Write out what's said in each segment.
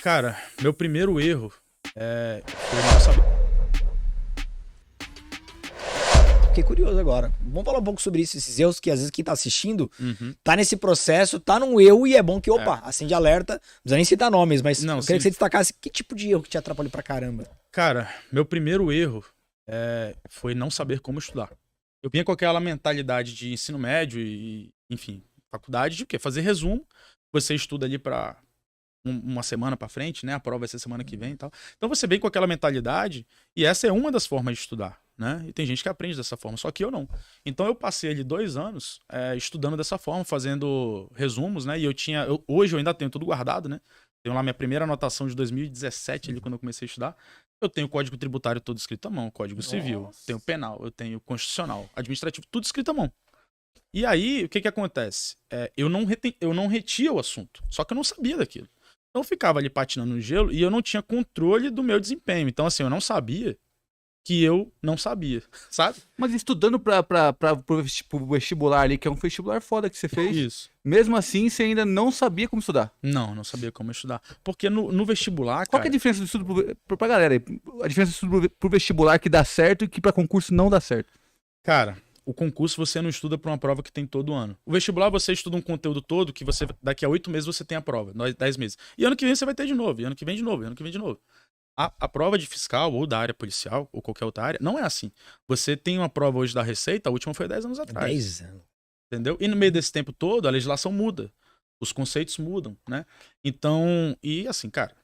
Cara, meu primeiro erro foi não saber. Fiquei curioso agora. Vamos falar um pouco sobre isso, esses erros que às vezes quem tá assistindo tá nesse processo, tá num erro e é bom que, opa, acende alerta. Não precisa nem citar nomes, mas Não, eu queria sim. que você destacasse que tipo de erro que te atrapalhou pra caramba. Cara, meu primeiro erro foi não saber como estudar. Eu vinha com aquela mentalidade de ensino médio e, enfim, faculdade de o quê? Fazer resumo. Você estuda ali pra uma semana pra frente, né? A prova vai ser semana que vem e tal. Então você vem com aquela mentalidade e essa é uma das formas de estudar, né? E tem gente que aprende dessa forma, só que eu não. Então eu passei ali 2 anos estudando dessa forma, fazendo resumos, né? E hoje eu ainda tenho tudo guardado, né? Tenho lá minha primeira anotação de 2017, ali quando eu comecei a estudar. Eu tenho o Código Tributário todo escrito à mão, Código Civil, tenho Penal, eu tenho Constitucional, Administrativo, tudo escrito à mão. E aí, o que que acontece? Eu não retia o assunto, só que eu não sabia daquilo. Então eu ficava ali patinando no gelo e eu não tinha controle do meu desempenho. Então, assim, eu não sabia que eu não sabia, sabe? Mas estudando pro vestibular ali, que é um vestibular foda que você fez, Isso. mesmo assim você ainda não sabia como estudar. Não sabia como estudar. Porque no vestibular, Qual cara... que é a diferença do estudo pra galera aí? A diferença do estudo pro vestibular que dá certo e que pra concurso não dá certo. Cara, o concurso você não estuda pra uma prova que tem todo ano. O vestibular você estuda um conteúdo todo que você daqui a 8 meses você tem a prova, 10 meses. E ano que vem você vai ter de novo, e ano que vem de novo, e ano que vem de novo. A prova de fiscal ou da área policial ou qualquer outra área não é assim. Você tem uma prova hoje da Receita, a última foi 10 anos atrás. 10 anos. Entendeu? E no meio desse tempo todo a legislação muda, os conceitos mudam, né? Então, e assim, cara,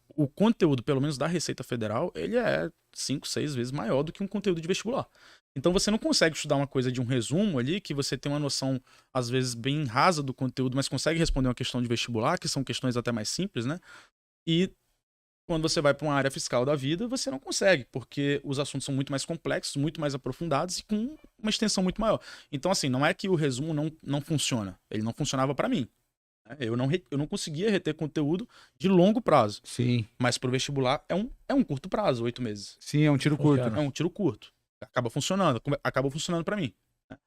o conteúdo, pelo menos da Receita Federal, ele é 5, 6 vezes maior do que um conteúdo de vestibular. Então você não consegue estudar uma coisa de um resumo ali, que você tem uma noção, às vezes, bem rasa do conteúdo, mas consegue responder uma questão de vestibular, que são questões até mais simples, né? E quando você vai para uma área fiscal da vida, você não consegue, porque os assuntos são muito mais complexos, muito mais aprofundados e com uma extensão muito maior. Então, assim, não é que o resumo não funciona. Ele não funcionava para mim. Eu não conseguia reter conteúdo de longo prazo. Sim. Mas pro vestibular é um curto prazo, 8 meses. Sim, é um tiro curto. É um tiro curto. Acaba funcionando para mim. Né?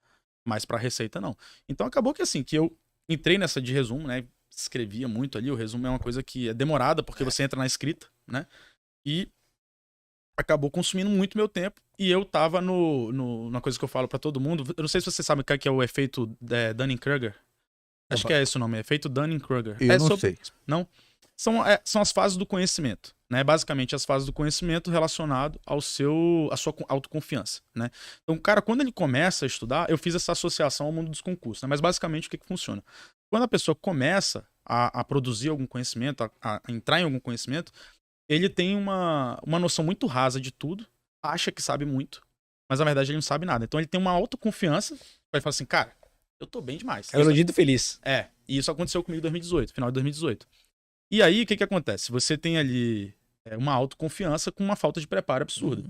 Mas pra Receita, não. Então acabou que assim, que eu entrei nessa de resumo, né? Escrevia muito ali. O resumo é uma coisa que é demorada, porque você entra na escrita, né? E acabou consumindo muito meu tempo. E eu tava numa coisa que eu falo pra todo mundo. Eu não sei se você sabe o que é o efeito Dunning-Kruger. Acho que é esse o nome, efeito Dunning-Kruger. Eu não sei. Não? São as fases do conhecimento, né? Basicamente, as fases do conhecimento relacionado à sua autoconfiança, né? Então, o cara, quando ele começa a estudar, eu fiz essa associação ao mundo dos concursos, né? Mas basicamente, o que funciona? Quando a pessoa começa a produzir algum conhecimento, a entrar em algum conhecimento, ele tem uma noção muito rasa de tudo, acha que sabe muito, mas na verdade ele não sabe nada. Então, ele tem uma autoconfiança, vai falar assim, cara, eu tô bem demais. É iludido feliz. E isso aconteceu comigo em 2018, final de 2018. E aí, o que acontece? Você tem ali uma autoconfiança com uma falta de preparo absurda,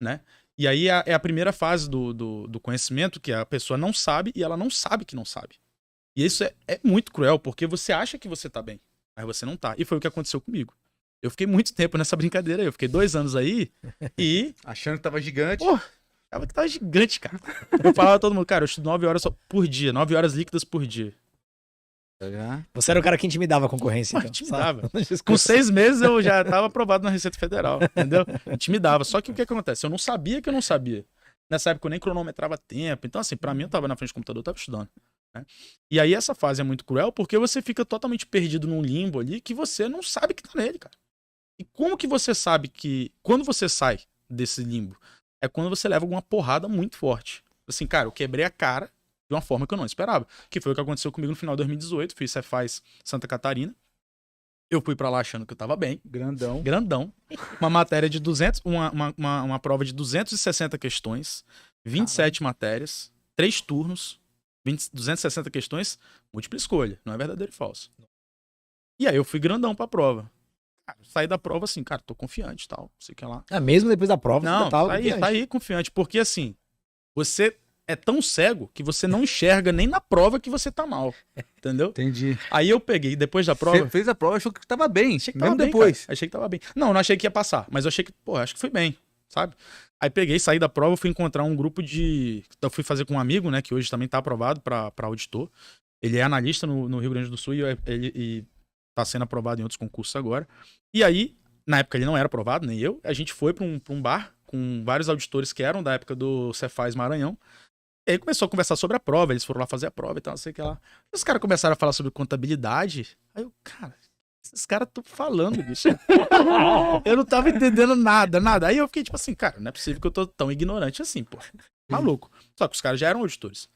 né? E aí é a primeira fase do conhecimento, que a pessoa não sabe e ela não sabe que não sabe. E isso é muito cruel, porque você acha que você tá bem, mas você não tá. E foi o que aconteceu comigo. Eu fiquei muito tempo nessa brincadeira aí. Eu fiquei 2 anos aí e... Achando que tava gigante. Pô, achava que tava gigante, cara. Eu falava a todo mundo, cara, eu estudo 9 horas por dia, 9 horas líquidas por dia. Você era o cara que intimidava a concorrência, então. Intimidava. Com 6 meses eu já tava aprovado na Receita Federal, entendeu? Intimidava. Só que o que acontece? Eu não sabia que eu não sabia. Nessa época eu nem cronometrava tempo. Então, assim, pra mim eu tava na frente do computador, eu tava estudando. Né? E aí essa fase é muito cruel porque você fica totalmente perdido num limbo ali que você não sabe que tá nele, cara. E como que você sabe que... Quando você sai desse limbo, é quando você leva alguma porrada muito forte. Assim, cara, eu quebrei a cara de uma forma que eu não esperava. Que foi o que aconteceu comigo no final de 2018. Fiz Cefaz Santa Catarina. Eu fui pra lá achando que eu tava bem. Grandão. Uma matéria de 200... Uma prova de 260 questões. 27 matérias. 3 turnos. 260 questões. Múltipla escolha. Não é verdadeiro e falso. E aí eu fui grandão pra prova. Cara, saí da prova assim, cara, tô confiante e tal. Não sei o que lá. Mesmo depois da prova, não, você tava saí confiante. Porque assim, você... é tão cego que você não enxerga nem na prova que você tá mal. Entendeu? Entendi. Aí eu peguei, depois da prova... Você fez a prova, achou que tava bem. Achei que mesmo tava bem, depois. cara. Achei que tava bem. Não achei que ia passar. Mas eu achei que, acho que fui bem, sabe? Aí peguei, saí da prova, fui encontrar um grupo de... Eu fui fazer com um amigo, né? Que hoje também tá aprovado pra auditor. Ele é analista no Rio Grande do Sul e tá sendo aprovado em outros concursos agora. E aí, na época ele não era aprovado, nem eu, a gente foi pra um bar com vários auditores que eram da época do Cefaz Maranhão. E aí começou a conversar sobre a prova, eles foram lá fazer a prova e tal, não sei o que lá. Os caras começaram a falar sobre contabilidade. Aí eu, cara, esses caras estão falando, bicho. Eu não tava entendendo nada. Aí eu fiquei tipo assim, cara, não é possível que eu tô tão ignorante assim, pô. Maluco. Só que os caras já eram auditores.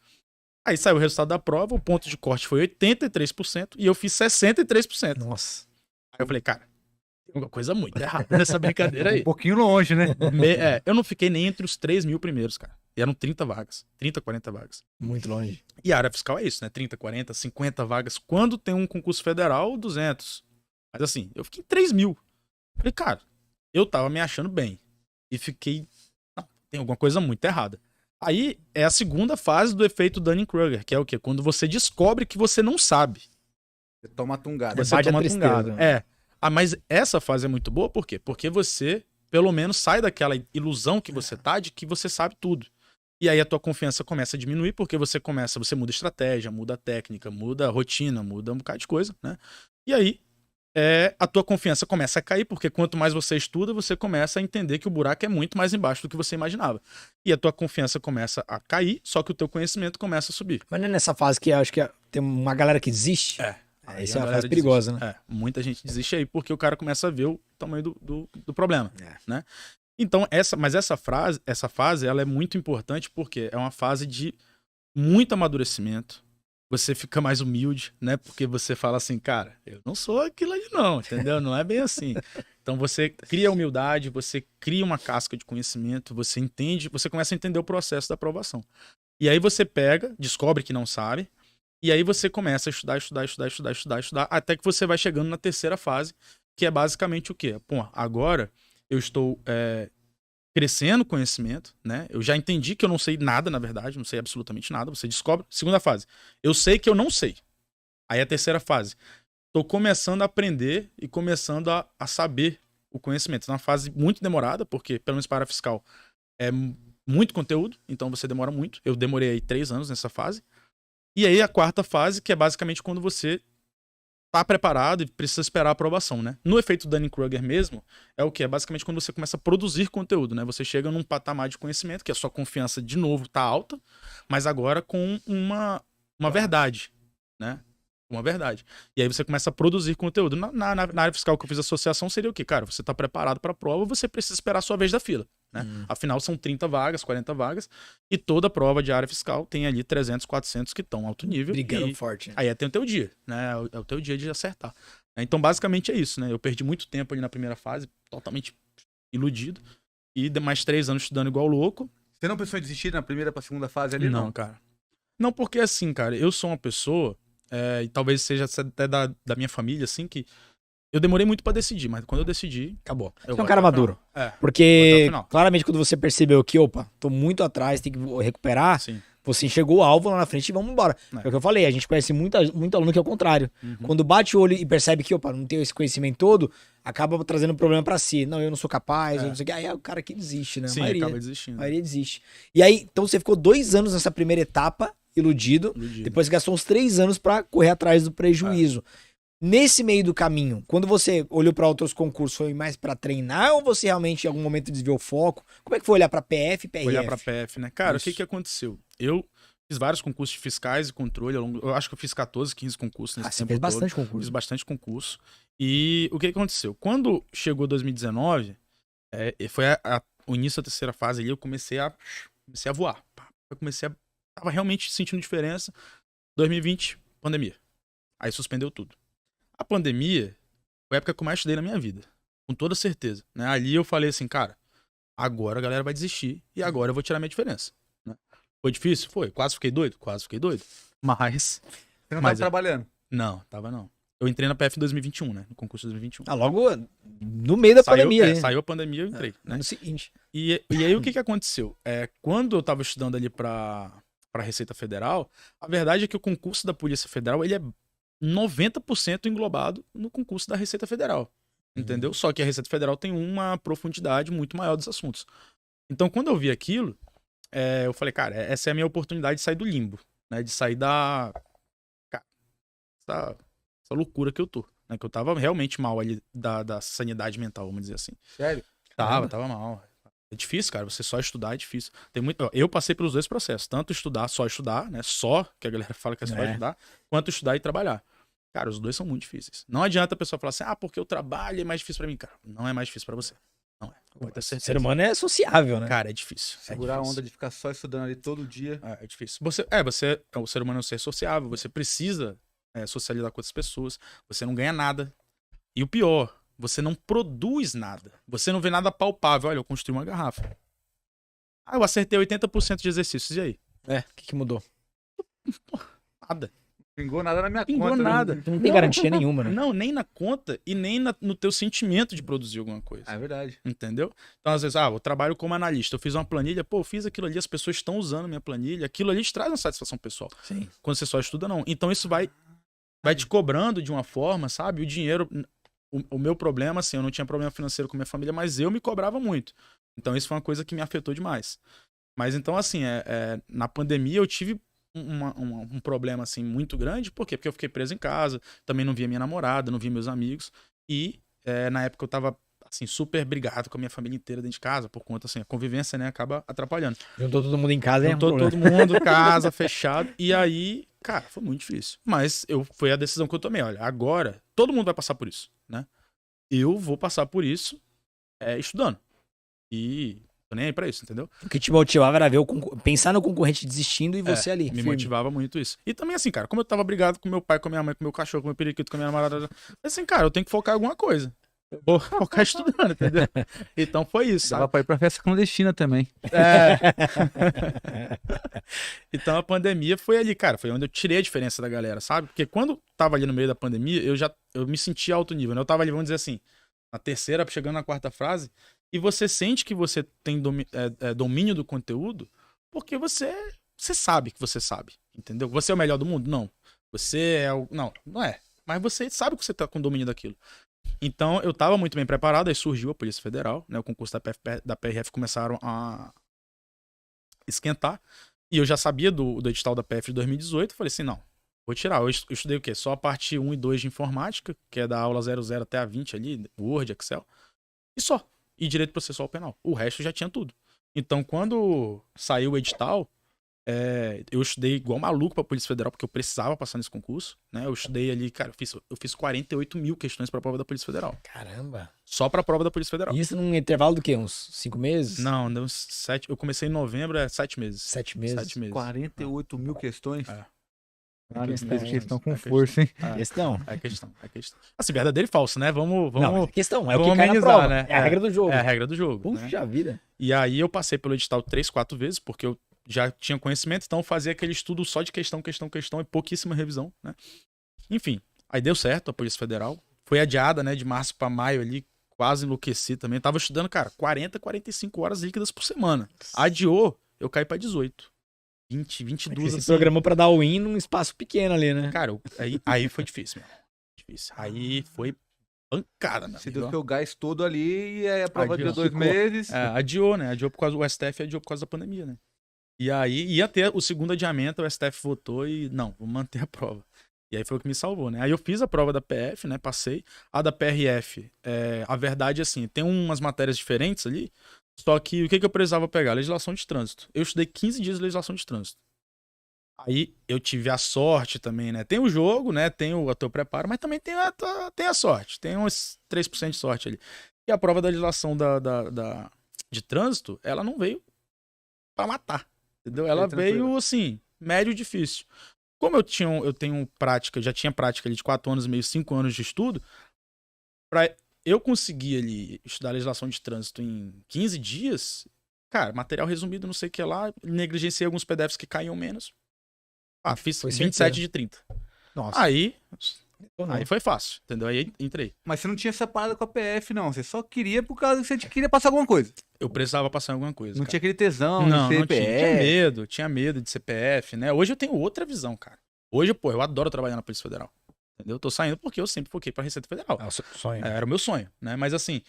Aí saiu o resultado da prova, o ponto de corte foi 83% e eu fiz 63%. Nossa. Aí eu falei, cara, tem alguma coisa muito errada nessa brincadeira aí. Um pouquinho longe, né? Eu não fiquei nem entre os 3 mil primeiros, cara. E eram 30 vagas. 30, 40 vagas. Muito longe. E a área fiscal é isso, né? 30, 40, 50 vagas. Quando tem um concurso federal, 200. Mas assim, eu fiquei em 3 mil. Falei, cara, eu tava me achando bem. E fiquei... Não, tem alguma coisa muito errada. Aí é a segunda fase do efeito Dunning-Kruger, que é o quê? Quando você descobre que você não sabe. Você toma tungada. Você Bate a toma tristeza, tungada. né? É. Ah, mas essa fase é muito boa, por quê? Porque você, pelo menos, sai daquela ilusão que você tá de que você sabe tudo. E aí a tua confiança começa a diminuir, porque você muda estratégia, muda técnica, muda rotina, muda um bocado de coisa, né? E aí a tua confiança começa a cair, porque quanto mais você estuda, você começa a entender que o buraco é muito mais embaixo do que você imaginava. E a tua confiança começa a cair, só que o teu conhecimento começa a subir. Mas não é nessa fase que eu acho que tem uma galera que desiste? Aí Essa é a uma galera fase perigosa, desiste. né? Muita gente desiste aí, porque o cara começa a ver o tamanho do problema, É. né? Então, essa fase, ela é muito importante porque é uma fase de muito amadurecimento. Você fica mais humilde, né? Porque você fala assim, cara, eu não sou aquilo ali não, entendeu? Não é bem assim. Então você cria humildade, você cria uma casca de conhecimento, você entende, você começa a entender o processo da aprovação. E aí você pega, descobre que não sabe, e aí você começa a estudar, até que você vai chegando na terceira fase, que é basicamente o quê? Pô, agora eu estou crescendo conhecimento, né? Eu já entendi que eu não sei nada, na verdade, não sei absolutamente nada. Você descobre. Segunda fase, eu sei que eu não sei. Aí a terceira fase, tô começando a aprender e começando a saber o conhecimento. É uma fase muito demorada, porque, pelo menos para a fiscal, é muito conteúdo, então você demora muito. Eu demorei aí 3 anos nessa fase. E aí a quarta fase, que é basicamente quando você tá preparado e precisa esperar a aprovação, né? No efeito Dunning-Kruger mesmo, é o que? É basicamente quando você começa a produzir conteúdo, né? Você chega num patamar de conhecimento, que a sua confiança, de novo, tá alta, mas agora com uma verdade, né? Uma verdade. E aí você começa a produzir conteúdo. Na área fiscal que eu fiz associação, seria o quê? Cara, você tá preparado para a prova, você precisa esperar a sua vez da fila, né? Afinal, são 30 vagas, 40 vagas, e toda prova de área fiscal tem ali 300, 400 que estão alto nível. Brigando forte. Né? Aí tem o teu dia, né? É o teu dia de acertar. Então, basicamente é isso, né? Eu perdi muito tempo ali na primeira fase, totalmente iludido, e mais 3 anos estudando igual louco. Você não pensou em desistir na primeira pra segunda fase ali, não? Não, cara. Não, porque assim, cara, eu sou uma pessoa, e talvez seja até da minha família, assim, que eu demorei muito pra decidir, mas quando eu decidi... Acabou. Você é vou um cara até o maduro. final. Porque, vou até o final. claramente, quando você percebeu que, opa, tô muito atrás, tem que recuperar, Sim. você enxergou o alvo lá na frente e vamos embora. É o que eu falei, a gente conhece muito aluno que é o contrário. Quando bate o olho e percebe que, opa, não tenho esse conhecimento todo, acaba trazendo problema pra si. Não, eu não sou capaz, eu não sei o que. Aí é o cara que desiste, né? Sim, a maioria, acaba desistindo. A maioria desiste. E aí, então você ficou 2 anos nessa primeira etapa, iludido. Depois gastou uns 3 anos pra correr atrás do prejuízo. Nesse meio do caminho, quando você olhou pra outros concursos, foi mais pra treinar ou você realmente em algum momento desviou o foco? Como é que foi olhar pra PF e PRF? Olhar pra PF, né? Cara, Isso. o que aconteceu? Eu fiz vários concursos de fiscais e controle. Eu acho que eu fiz 14, 15 concursos nesse Você tempo fez todo. bastante concurso. Fiz bastante concurso. E o que aconteceu? Quando chegou 2019, foi o início da terceira fase ali, eu comecei a voar. Tava realmente sentindo diferença. 2020, pandemia. Aí suspendeu tudo. A pandemia foi a época que eu mais estudei na minha vida. Com toda certeza. Né? Ali eu falei assim, cara, agora a galera vai desistir e agora eu vou tirar minha diferença. Né? Foi difícil? Foi. Quase fiquei doido? Quase fiquei doido. Mas... Você não tava trabalhando? Não, tava não. Eu entrei na PF em 2021, né? No concurso de 2021. Ah, logo no meio da pandemia. né? Saiu a pandemia, eu entrei. Né? No seguinte. E aí o que aconteceu? Quando eu tava estudando ali pra Receita Federal, a verdade é que o concurso da Polícia Federal, ele é 90% englobado no concurso da Receita Federal. Entendeu? Só que a Receita Federal tem uma profundidade muito maior dos assuntos. Então, quando eu vi aquilo, eu falei, cara, essa é a minha oportunidade de sair do limbo, né? De sair essa loucura que eu tô. né? Que eu tava realmente mal ali da sanidade mental, vamos dizer assim. Sério? Tava mal. É difícil, cara. Você só estudar é difícil. Tem muito... Eu passei pelos dois processos. Tanto só estudar, né? Só, que a galera fala que é só estudar, quanto estudar e trabalhar. Cara, os dois são muito difíceis. Não adianta a pessoa falar assim, porque o trabalho é mais difícil pra mim. Cara, não é mais difícil pra você. Não é. Pode ter O certeza. ser humano é sociável, né? Cara, é difícil. Segurar a onda de ficar só estudando ali todo dia. É difícil. O ser humano é um ser sociável. Você precisa socializar com outras pessoas. Você não ganha nada. E o pior, você não produz nada. Você não vê nada palpável. Olha, eu construí uma garrafa. Eu acertei 80% de exercícios. E aí? O que mudou? Nada. Pingou nada na minha Pingou conta. nada. Não tem garantia nenhuma, né? Não, nem na conta e nem no teu sentimento de produzir alguma coisa. É verdade. Entendeu? Então, às vezes, eu trabalho como analista. Eu fiz uma planilha, eu fiz aquilo ali, as pessoas estão usando minha planilha. Aquilo ali te traz uma satisfação pessoal. Sim. Quando você só estuda, não. Então, isso vai te cobrando de uma forma, sabe? O dinheiro... O meu problema, assim, eu não tinha problema financeiro com minha família, mas eu me cobrava muito. Então, isso foi uma coisa que me afetou demais. Mas, então, assim, na pandemia eu tive um problema, assim, muito grande. Por quê? Porque eu fiquei preso em casa, também não via minha namorada, não via meus amigos. E, na época, eu tava, assim, super brigado com a minha família inteira dentro de casa, por conta, assim, a convivência, né, acaba atrapalhando. Juntou todo mundo em casa, Juntou todo mundo, casa, fechado. E aí, cara, foi muito difícil. Mas foi a decisão que eu tomei. Olha, agora, todo mundo vai passar por isso, né? Eu vou passar por isso estudando. E tô nem aí pra isso, entendeu? O que te motivava era ver pensar no concorrente desistindo e você ali. Me motivava muito isso. E também assim, cara, como eu tava brigado com meu pai, com minha mãe, com meu cachorro, com meu periquito, com a minha namorada, assim, cara, eu tenho que focar em alguma coisa. Eu vou focar estudando, entendeu? Então foi isso, Dava sabe? pra ir pra festa clandestina também. Então a pandemia foi ali, cara, foi onde eu tirei a diferença da galera, sabe? Porque quando tava ali no meio da pandemia, eu me sentia alto nível, né? Eu tava ali, vamos dizer assim, na terceira, chegando na quarta frase, e você sente que você tem domínio do conteúdo, porque você sabe que você sabe, entendeu? Você é o melhor do mundo? Não. Você é o... Não é. Mas você sabe que você tá com domínio daquilo. Então, eu tava muito bem preparado, aí surgiu a Polícia Federal, né? O concurso da PRF começaram a esquentar, e eu já sabia do edital da PF de 2018, falei assim, não, vou tirar. Eu estudei o quê? Só a parte 1 e 2 de informática, que é da aula 00 até a 20 ali, Word, Excel, e só. E direito processual penal. O resto já tinha tudo. Então, quando saiu o edital, eu estudei igual maluco pra Polícia Federal, porque eu precisava passar nesse concurso, né? Eu estudei ali, cara, eu fiz 48 mil questões pra prova da Polícia Federal. Caramba. Só pra prova da Polícia Federal. Isso num intervalo do quê? Uns 5 meses? Não, deu uns 7. Eu comecei em novembro, 7 meses. 7 meses. 7 meses. 48 mil questões. Cara, Eles fez questão com é força, hein? Questão. É questão. Assim, verdadeiro e falso, né? Vamos... Não, questão. É o vamos que cai na amenizar, prova. né? É a regra do jogo. É a regra do jogo. Puxa né? vida. E aí eu passei pelo edital 3, 4 vezes, porque eu já tinha conhecimento, então eu fazia aquele estudo só de questão e pouquíssima revisão, né? Enfim, aí deu certo a Polícia Federal. Foi adiada, né, de março pra maio ali, quase enlouqueci também. Tava estudando, cara, 40, 45 horas líquidas por semana. Adiou, eu caí pra 18. 20, 22, Você assim. programou pra dar o win num espaço pequeno ali, né? Cara, aí foi difícil, meu. Difícil. Aí foi pancada, meu Você amigo. deu seu gás todo ali e aí a prova Adiou. deu 2 meses. Adiou, né? Adiou por causa o STF adiou por causa da pandemia, né? E aí ia ter o segundo adiamento, o STF votou e não, vou manter a prova. E aí foi o que me salvou, né? Aí eu fiz a prova da PF, né? Passei. A da PRF, a verdade, assim, tem umas matérias diferentes ali, só que o que eu precisava pegar? Legislação de trânsito. Eu estudei 15 dias de legislação de trânsito. Aí eu tive a sorte também, né? Tem o jogo, né? Tem o teu preparo, mas também tem a sorte. Tem uns 3% de sorte ali. E a prova da legislação de trânsito, ela não veio pra matar, entendeu? Ela veio, assim, médio difícil. Como eu tenho prática, já tinha prática ali de 4 anos e meio, 5 anos de estudo, pra eu conseguir ali estudar legislação de trânsito em 15 dias, cara, material resumido, não sei o que lá, negligenciei alguns PDFs que caíam menos. Fiz 27 de 30. Nossa. Aí foi fácil, entendeu? Aí entrei. Mas você não tinha essa parada com a PF, não. Você só queria por causa que você queria passar alguma coisa. Eu precisava passar em alguma coisa. Não cara. tinha aquele tesão Não, de não CPF. tinha medo de CPF, né? Hoje eu tenho outra visão, cara. Hoje, eu adoro trabalhar na Polícia Federal. Entendeu? Eu tô saindo porque eu sempre foquei pra Receita Federal. É o seu sonho. Era o meu sonho, né? Mas assim,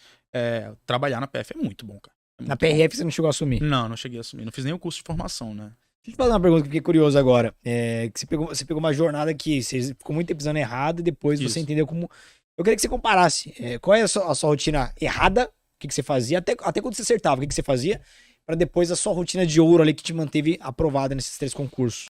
trabalhar na PF é muito bom, cara. Na PRF você não chegou a assumir? Não cheguei a assumir. Não fiz nem o curso de formação, né? Deixa eu te fazer uma pergunta que eu fiquei curioso agora. Que você pegou uma jornada que você ficou muito tempo pisando errado e depois Isso. você entendeu como Eu queria que você comparasse qual é a sua rotina errada, o que você fazia, até quando você acertava, o que você fazia, para depois a sua rotina de ouro ali que te manteve aprovada nesses 3 concursos.